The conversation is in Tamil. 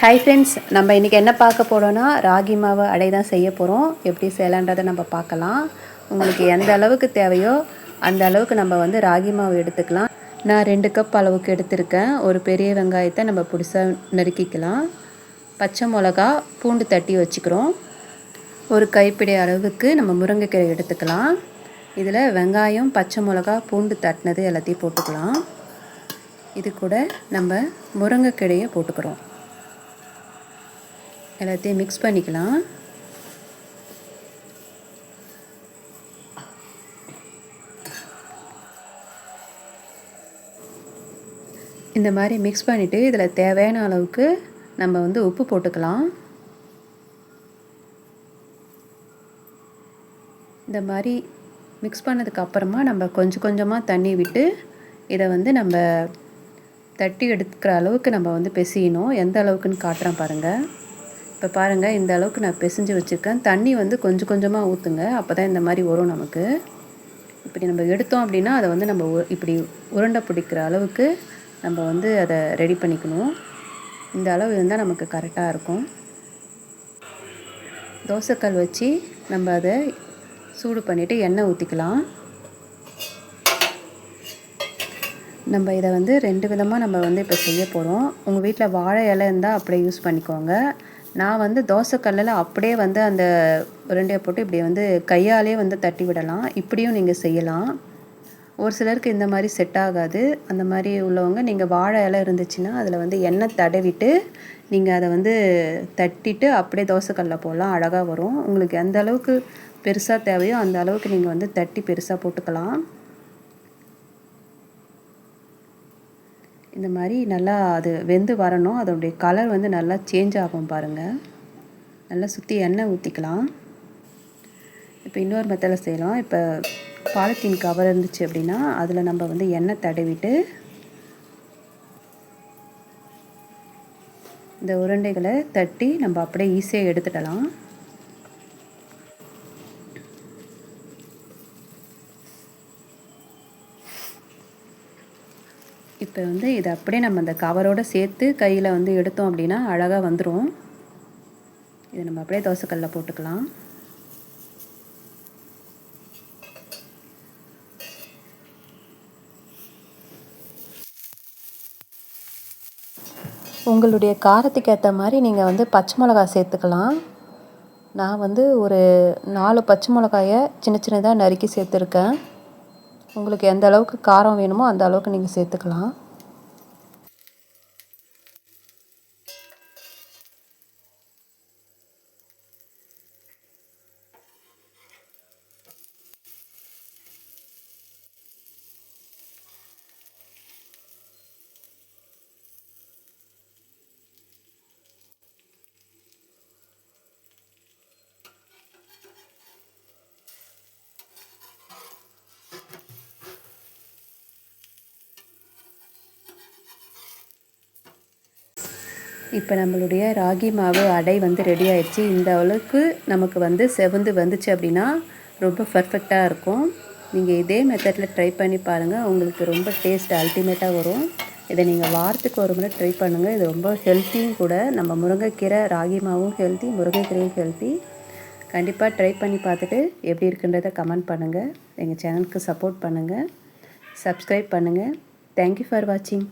ஹாய் ஃப்ரெண்ட்ஸ், நம்ம இன்றைக்கி என்ன பார்க்க போகிறோன்னா ராகி மாவு அடை தான் செய்ய போகிறோம். எப்படி செய்யலான்றதை நம்ம பார்க்கலாம். உங்களுக்கு எந்த அளவுக்கு தேவையோ அந்த அளவுக்கு நம்ம வந்து ராகி மாவு எடுத்துக்கலாம். நான் 2 கப் அளவுக்கு எடுத்திருக்கேன். ஒரு பெரிய வெங்காயத்தை நம்ம புதுசாக நறுக்கிக்கலாம். பச்சை மிளகா, பூண்டு தட்டி வச்சுக்கிறோம். ஒரு கைப்பிடி அளவுக்கு நம்ம முருங்கைக்கீரை எடுத்துக்கலாம். இதில் வெங்காயம், பச்சை மிளகா, பூண்டு தட்டினது எல்லாத்தையும் போட்டுக்கலாம். இது கூட நம்ம முருங்கைக்கீரையை போட்டுக்கிறோம். எல்லாத்தையும் மிக்ஸ் பண்ணிக்கலாம். இந்த மாதிரி மிக்ஸ் பண்ணிவிட்டு இதில் தேவையான அளவுக்கு நம்ம வந்து உப்பு போட்டுக்கலாம். இந்த மாதிரி மிக்ஸ் பண்ணதுக்கப்புறமா நம்ம கொஞ்சம் கொஞ்சமாக தண்ணி விட்டு இதை வந்து நம்ம தட்டி எடுக்கிற அளவுக்கு நம்ம வந்து பிசையணும். எந்த அளவுக்குன்னு காட்டுறேன் பாருங்கள். இப்போ பாருங்கள், இந்த அளவுக்கு நான் பிசைஞ்சு வச்சுருக்கேன். தண்ணி வந்து கொஞ்சம் கொஞ்சமாக ஊற்றுங்க, அப்போ தான் இந்த மாதிரி வரும் நமக்கு. இப்படி நம்ம எடுத்தோம் அப்படின்னா அதை வந்து நம்ம இப்படி உருண்டை பிடிக்கிற அளவுக்கு நம்ம வந்து அதை ரெடி பண்ணிக்கணும். இந்த அளவு இருந்தால் நமக்கு கரெக்டாக இருக்கும். தோசைக்கல் வச்சு நம்ம அதை சூடு பண்ணிவிட்டு எண்ணெய் ஊற்றிக்கலாம். நம்ம இதை வந்து 2 விதமாக நம்ம வந்து இப்போ செய்ய போகிறோம். உங்கள் வீட்டில் வாழை இலை இருந்தால் அப்படியே யூஸ் பண்ணிக்கோங்க. நான் வந்து தோசைக்கல்லில் அப்படியே வந்து அந்த உருண்டையை போட்டு இப்படி வந்து கையாலே வந்து தட்டி விடலாம். இப்படியும் நீங்கள் செய்யலாம். ஒரு சிலருக்கு இந்த மாதிரி செட் ஆகாது. அந்த மாதிரி உள்ளவங்க நீங்கள் வாழை இலை இருந்துச்சுன்னா அதில் வந்து எண்ணெய் தடவிட்டு நீங்கள் அதை வந்து தட்டிட்டு அப்படியே தோசைக்கல்லில் போடலாம், அழகாக வரும். உங்களுக்கு எந்த அளவுக்கு பெருசாக தேவையோ அந்த அளவுக்கு நீங்கள் வந்து தட்டி பெருசாக போட்டுக்கலாம். இந்த மாதிரி நல்லா அது வெந்து வரணும். அதோடைய கலர் வந்து நல்லா சேஞ்ச் ஆகும் பாருங்கள். நல்லா சுற்றி எண்ணெய் ஊற்றிக்கலாம். இப்போ இன்னொரு மெத்தடில் செய்யலாம். இப்போ பாலித்தீன் கவர் இருந்துச்சு அப்படின்னா அதில் நம்ம வந்து எண்ணெய் தடவிட்டு இந்த உருண்டைகளை தட்டி நம்ம அப்படியே ஈஸியாக எடுத்துடலாம். இப்போ வந்து இதை அப்படியே நம்ம அந்த கவரோடு சேர்த்து கையில் வந்து எடுத்தோம் அப்படின்னா அழகாக வந்துடும். இதை நம்ம அப்படியே தோசைக்கல்லில் போட்டுக்கலாம். உங்களுடைய காரத்துக்கு ஏற்ற மாதிரி நீங்கள் வந்து பச்சை மிளகா சேர்த்துக்கலாம். நான் வந்து ஒரு 4 பச்சை மிளகாயை சின்ன சின்னதாக நறுக்கி சேர்த்துருக்கேன். உங்களுக்கு எந்த அளவுக்கு காரம் வேணுமோ அந்த அளவுக்கு நீங்கள் சேர்த்துக்கலாம். இப்போ நம்மளுடைய ராகி மாவு அடை வந்து ரெடி ஆயிடுச்சு. இந்த அளவுக்கு நமக்கு வந்து செவந்து வந்துச்சு அப்படின்னா ரொம்ப பர்ஃபெக்டாக இருக்கும். நீங்கள் இதே மெத்தடில் ட்ரை பண்ணி பாருங்கள். உங்களுக்கு ரொம்ப டேஸ்ட் அல்டிமேட்டாக வரும். இதை நீங்கள் வாரத்துக்கு ஒரு முறை ட்ரை பண்ணுங்கள். இது ரொம்ப ஹெல்த்தியும் கூட. நம்ம முருங்கைக்கீரை ராகி மாவும் ஹெல்த்தி, முருங்கைக்கீரையும் ஹெல்த்தி. கண்டிப்பாக ட்ரை பண்ணி பார்த்துட்டு எப்படி இருக்குன்றதை கமெண்ட் பண்ணுங்கள். எங்கள் சேனலுக்கு சப்போர்ட் பண்ணுங்கள், சப்ஸ்கிரைப் பண்ணுங்கள். தேங்க்யூ ஃபார் வாட்சிங்.